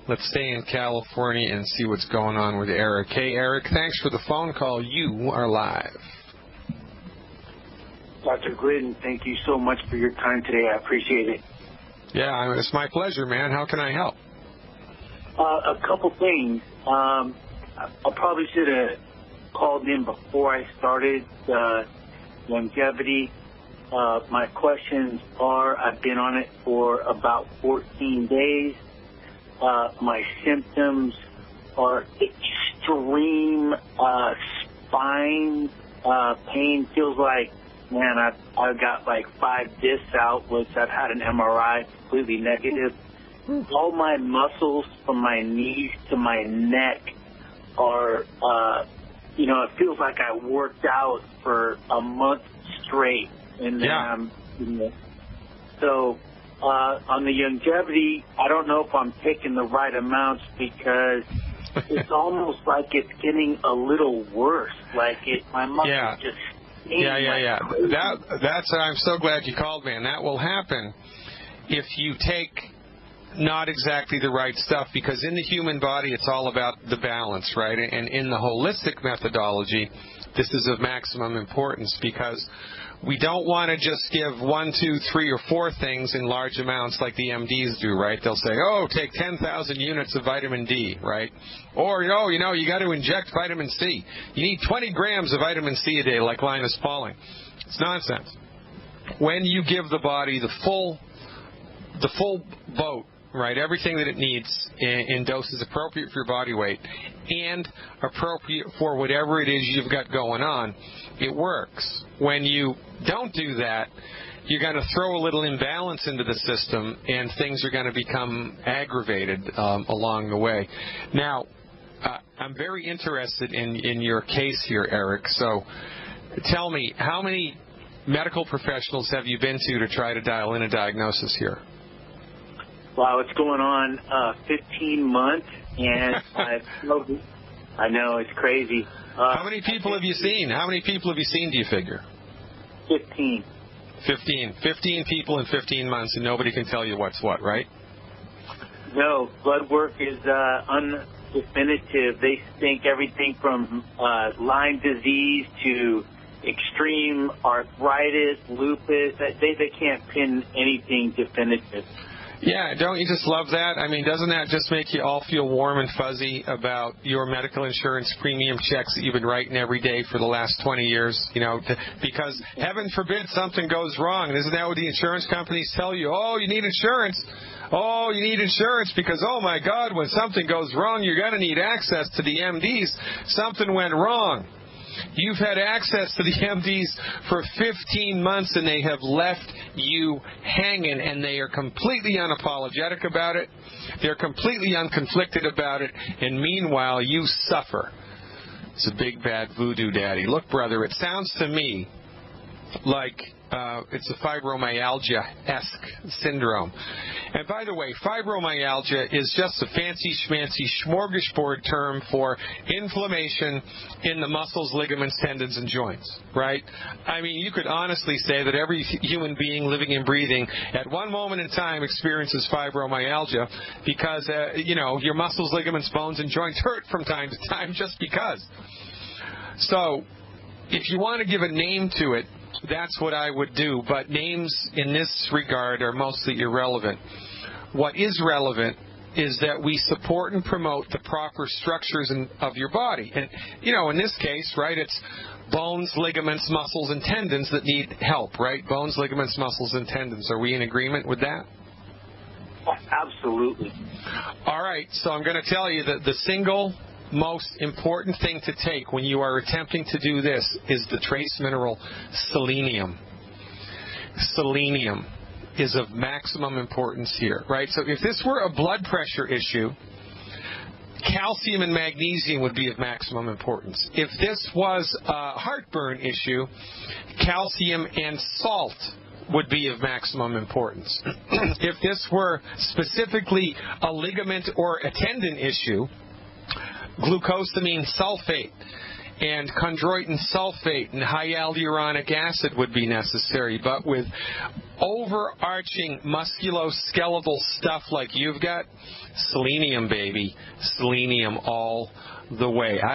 Let's stay in California and see what's going on with Eric. Hey, Eric, thanks for the phone call. You are live. Dr. Glidden, thank you so much for your time today. I appreciate it. Yeah, it's my pleasure, man. How can I help? A couple things. I probably should have called in before I started longevity. My questions are, I've been on it for about 14 days. My symptoms are extreme spine pain. Feels like, man, I've got like 5 discs out, which I've had an MRI, completely negative. All my muscles from my knees to my neck are, it feels like I worked out for a month straight. And then so on the longevity, I don't know if I'm taking the right amounts because it's almost like it's getting a little worse. Like my muscles just. That's. I'm so glad you called, man. That will happen if you take not exactly the right stuff, because in the human body, it's all about the balance, right? And in the holistic methodology, this is of maximum importance because we don't want to just give 1, 2, 3, or 4 things in large amounts like the MDs do, right? They'll say, take 10,000 units of vitamin D, right? Or, you got to inject vitamin C. You need 20 grams of vitamin C a day like Linus Pauling. It's nonsense. When you give the body the full boat, right, everything that it needs in doses appropriate for your body weight and appropriate for whatever it is you've got going on, it works. When you don't do that, you're going to throw a little imbalance into the system, and things are going to become aggravated along the way. Now, I'm very interested in your case here, Eric. So tell me, how many medical professionals have you been to try to dial in a diagnosis here? Wow, it's going on 15 months, and I know, it's crazy. How many people have you seen? How many people have you seen, do you figure? 15. 15 people in 15 months, and nobody can tell you what's what, right? No, blood work is undefinitive. They think everything from Lyme disease to extreme arthritis, lupus. They can't pin anything definitive. Yeah, don't you just love that? I mean, doesn't that just make you all feel warm and fuzzy about your medical insurance premium checks that you've been writing every day for the last 20 years? Because heaven forbid something goes wrong. And isn't that what the insurance companies tell you? Oh, you need insurance. Oh, you need insurance because, oh, my God, when something goes wrong, you're going to need access to the MDs. Something went wrong. You've had access to the MDs for 15 months, and they have left you hanging, and they are completely unapologetic about it. They're completely unconflicted about it, and meanwhile, you suffer. It's a big, bad voodoo daddy. Look, brother, it sounds to me like it's a fibromyalgia-esque syndrome. And by the way, fibromyalgia is just a fancy schmancy smorgasbord term for inflammation in the muscles, ligaments, tendons, and joints, right? I mean, you could honestly say that every human being living and breathing at one moment in time experiences fibromyalgia because, your muscles, ligaments, bones, and joints hurt from time to time just because. So if you want to give a name to it, that's what I would do, but names in this regard are mostly irrelevant. What is relevant is that we support and promote the proper structures of your body. And, in this case, right, it's bones, ligaments, muscles, and tendons that need help, right? Bones, ligaments, muscles, and tendons. Are we in agreement with that? Absolutely. All right, so I'm going to tell you that the single most important thing to take when you are attempting to do this is the trace mineral selenium. Selenium is of maximum importance here, right? So if this were a blood pressure issue, calcium and magnesium would be of maximum importance. If this was a heartburn issue, calcium and salt would be of maximum importance. If this were specifically a ligament or a tendon issue, glucosamine sulfate and chondroitin sulfate and hyaluronic acid would be necessary. But with overarching musculoskeletal stuff like you've got, selenium, baby. Selenium all the way.